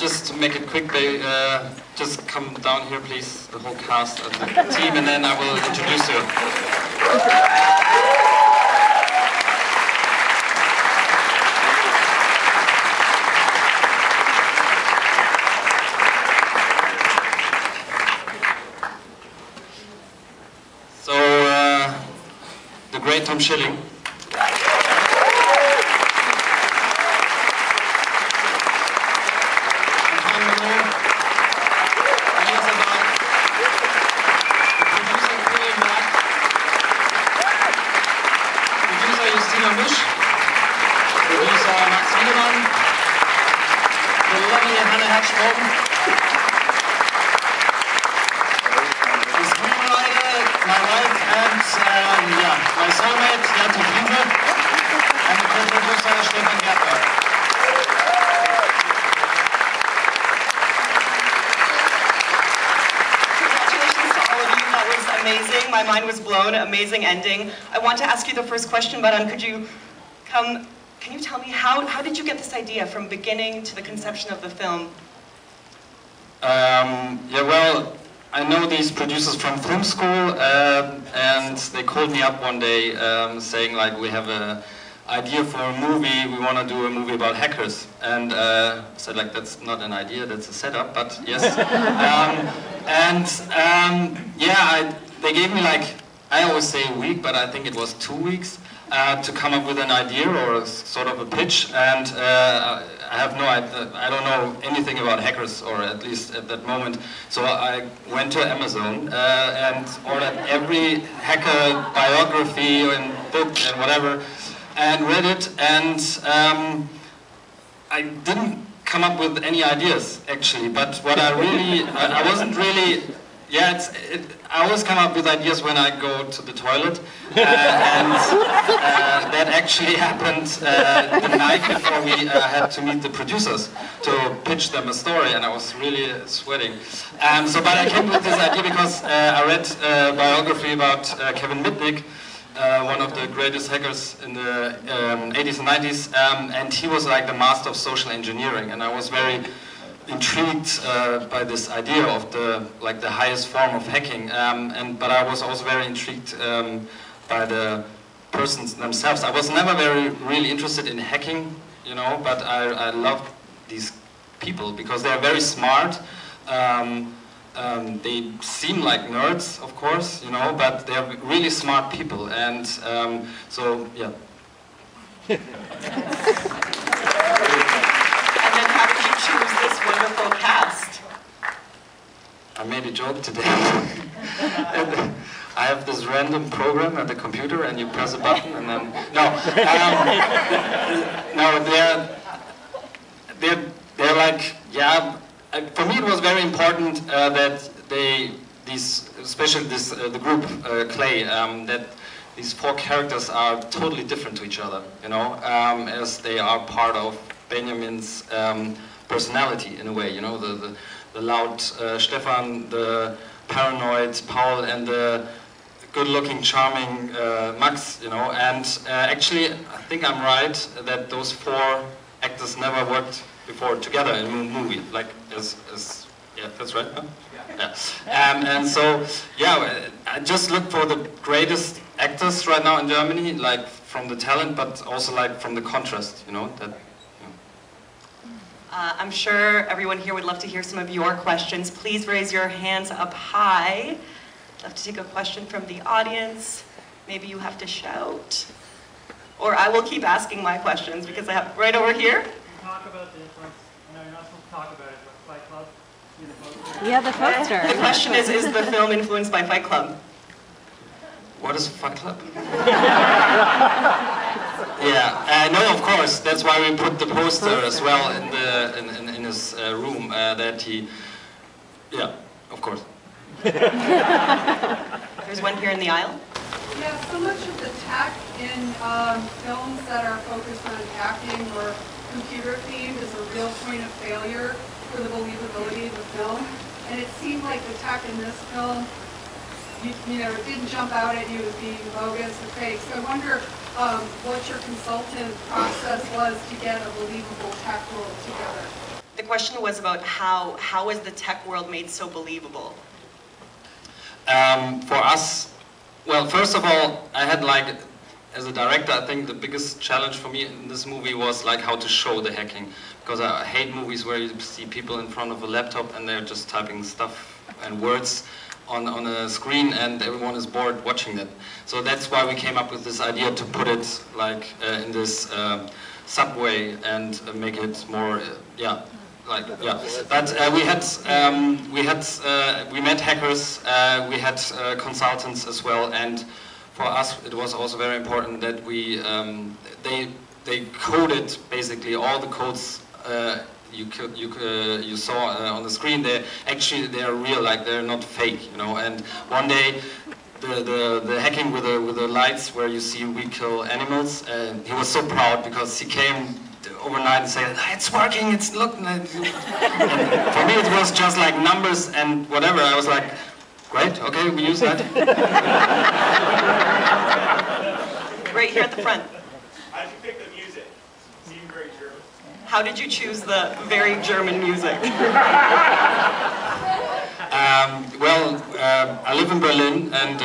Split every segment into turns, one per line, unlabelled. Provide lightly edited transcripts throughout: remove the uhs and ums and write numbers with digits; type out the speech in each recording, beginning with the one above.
just to make it quick, just come down here, please, the whole cast of the team, and then I will introduce you. So, the great Tom Schilling. Hannah Herzsprung, the screenwriter, my wife, and my soulmate, and the co-producer, Stefan Gerber.
Congratulations to all of you. That was amazing. My mind was blown. Amazing ending. I want to ask you the first question, Baran. Could you come? Can you tell me how did you get this idea from beginning to the conception of the film?
Yeah, well, I know these producers from film school, and they called me up one day saying, like, we have an idea for a movie, we want to do a movie about hackers. And I said, like, that's not an idea, that's a setup, but yes. They gave me, like, I always say a week, but I think it was 2 weeks. To come up with an idea or a sort of a pitch, and I have no idea, I don't know anything about hackers, or at least at that moment. So I went to Amazon and ordered every hacker biography and book and whatever, and read it, and I didn't come up with any ideas actually. But what I wasn't really. Yeah, I always come up with ideas when I go to the toilet, and that actually happened the night before we had to meet the producers to pitch them a story, and I was really sweating. But I came with this idea because I read a biography about Kevin Mitnick, one of the greatest hackers in the 80s and 90s, and he was like the master of social engineering, and I was very intrigued by this idea of the highest form of hacking, but I was also very intrigued by the persons themselves. I was never really interested in hacking, you know, but I loved these people because they are very smart. They seem like nerds, of course, you know, but they are really smart people, and so yeah.
Choose this wonderful cast.
I made a joke today. I have this random program at the computer, and you press a button, and then they're like, yeah. For me, it was very important that especially the group Clay, that these 4 characters are totally different to each other, you know, as they are part of Benjamin's personality in a way, you know, the loud Stefan, the paranoid Paul, and the good-looking, charming Max, you know. And actually, I think I'm right that those 4 actors never worked before together in a movie, like yeah, that's right, huh? Yeah. And so, yeah, I just look for the greatest actors right now in Germany, like from the talent, but also like from the contrast, you know, that.
I'm sure everyone here would love to hear some of your questions. Please raise your hands up high. I'd love to take a question from the audience. Maybe you have to shout. Or I will keep asking my questions because I have right over here.
You talk about the influence. I know you're not supposed to talk about it, but Fight Club.
Yeah, the poster.
The question is the film influenced by Fight Club?
What is Fight Club? Yeah, no, of course. That's why we put the poster as well in his room. That he, yeah, of course.
There's one here in the aisle.
Yeah, so much of the tech in films that are focused on hacking or computer themed is a real point of failure for the believability of the film. And it seemed like the tech in this film, you know, it didn't jump out at you as being bogus or fake. So I wonder what your consultant process was to get a believable tech world together.
The question was about how is the tech world made so believable?
For us, well, first of all, I had like, as a director, I think the biggest challenge for me in this movie was like how to show the hacking. Because I hate movies where you see people in front of a laptop and they're just typing stuff and words on a screen and everyone is bored watching it. So that's why we came up with this idea to put it like in this subway and make it more, But we met hackers, we had consultants as well, and for us it was also very important that we they coded basically all the codes you saw on the screen. They are real, like they're not fake, you know. And one day the hacking with the lights where you see we kill animals, he was so proud because he came overnight and said, it's working, it's looking like. For me it was just like numbers and whatever. I was like, great, okay, we use that.
Right here at the front.
How did you pick the music? It seemed very German.
How did you choose the very German music?
I live in Berlin, and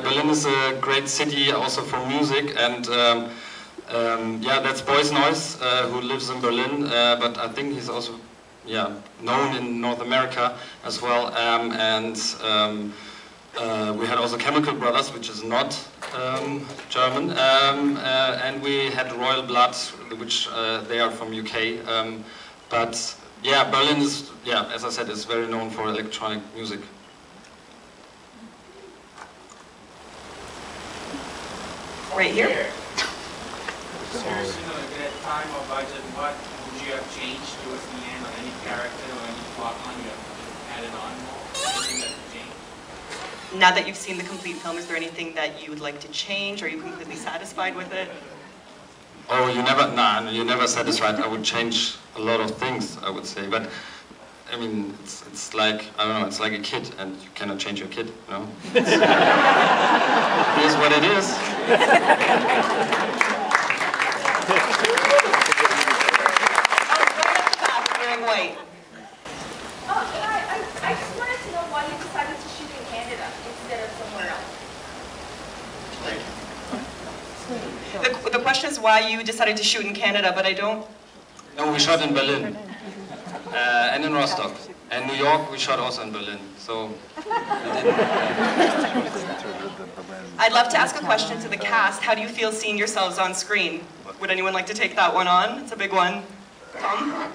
Berlin is a great city also for music, and that's Boys Noise, who lives in Berlin, but I think he's also known in North America as well, we had also Chemical Brothers, which is not German, and we had Royal Blood, which they are from UK, but yeah, Berlin is, as I said, is very known for electronic music.
Right here.
So, at time or budget, what would you have changed towards the end, or any character or any plot line you have added on? Anything that you changed?
Now that you've seen the complete film, is there anything that you would like to change? Are you completely satisfied with it?
Oh, you're never satisfied. I would change a lot of things, I would say, but I mean, it's like, I don't know, it's like a kid, and you cannot change your kid, you know? It is what it is.
Wearing white.
I just wanted to know why you decided to shoot in Canada instead of somewhere else.
The question is why you decided to shoot in Canada, but I don't...
No, we shot in Berlin, and in Rostock. And New York, we shot also in Berlin, so...
I'd love to ask a question to the cast. How do you feel seeing yourselves on screen? Would anyone like to take that one on? It's a big one. Tom?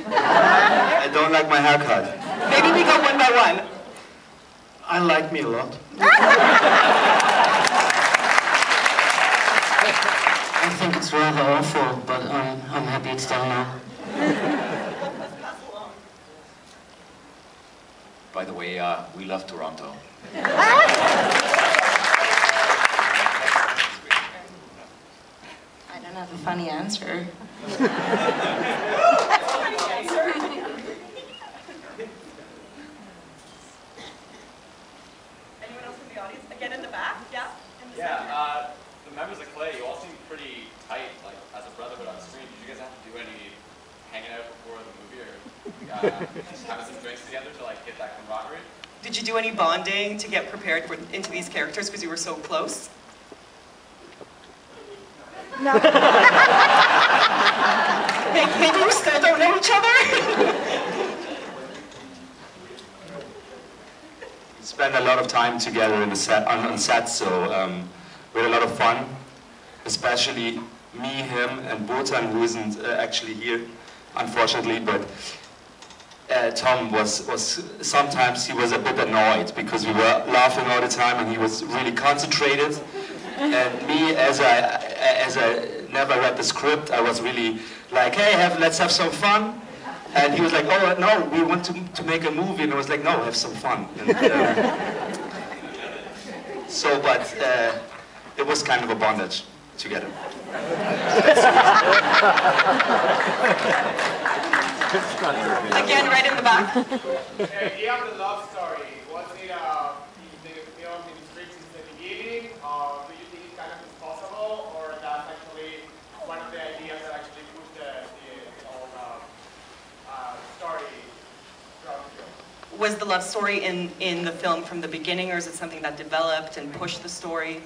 I don't like my haircut.
Maybe we go one by one.
I like me a lot.
I think it's rather awful, but I'm happy it's done now.
By the way, we love Toronto.
I don't have a funny answer.
Anyone else in the audience? Again in the back? Yeah?
The members of Clay, you all seem pretty tight, like as a brotherhood on screen. Did you guys have to do any hanging out before the movie, or just having some drinks together to like get that camaraderie?
Did you do any bonding to get prepared into these characters because you were so close?
No.
Maybe you still don't know each other?
We spent a lot of time together in the set, on set, so we had a lot of fun. Especially me, him, and Botan, who isn't actually here, unfortunately, but Tom was sometimes he was a bit annoyed because we were laughing all the time and he was really concentrated. And me, as I never read the script, I was really like, hey, let's have some fun. And he was like, oh no, we want to make a movie. And I was like, no, have some fun. And, it was kind of a bondage together.
Again, right in the back.
Beyond the love story, was it the film in script since the beginning, or do you think it kind of is possible, or that's actually one of the ideas that actually pushed the whole
Was the love story in the film from the beginning, or is it something that developed and pushed the story?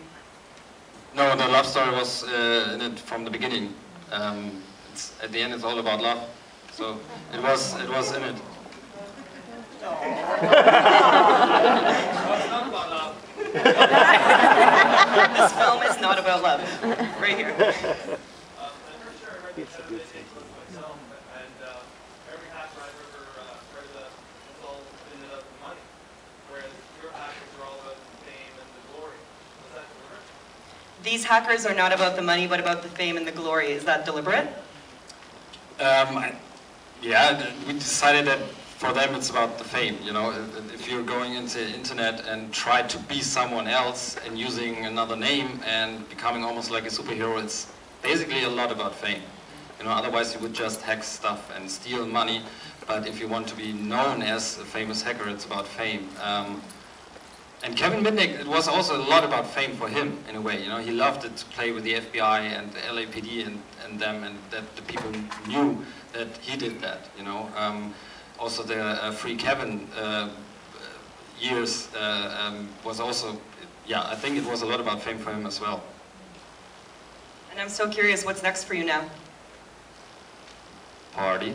No, the love story was in it from the beginning. At the end, it's all about love. So it was in it.
This film is not about love. Right here. These hackers are not about the money, but about the fame and the glory. Is that deliberate?
Yeah, we decided that for them it's about the fame. You know, if you're going into the internet and try to be someone else and using another name and becoming almost like a superhero, it's basically a lot about fame. You know, otherwise you would just hack stuff and steal money. But if you want to be known as a famous hacker, it's about fame. And Kevin Mitnick, it was also a lot about fame for him, in a way. You know, he loved it to play with the FBI and the LAPD and them, and that the people knew that he did that, you know. Also the Free Kevin years was also, yeah, I think it was a lot about fame for him as well.
And I'm so curious, what's next for you now?
Party.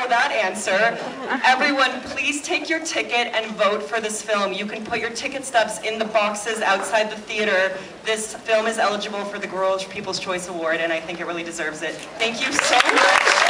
That answer. Everyone, please take your ticket and vote for this film. You can put your ticket stubs in the boxes outside the theater. This film is eligible for the Girls' People's Choice Award, and I think it really deserves it. Thank you so much.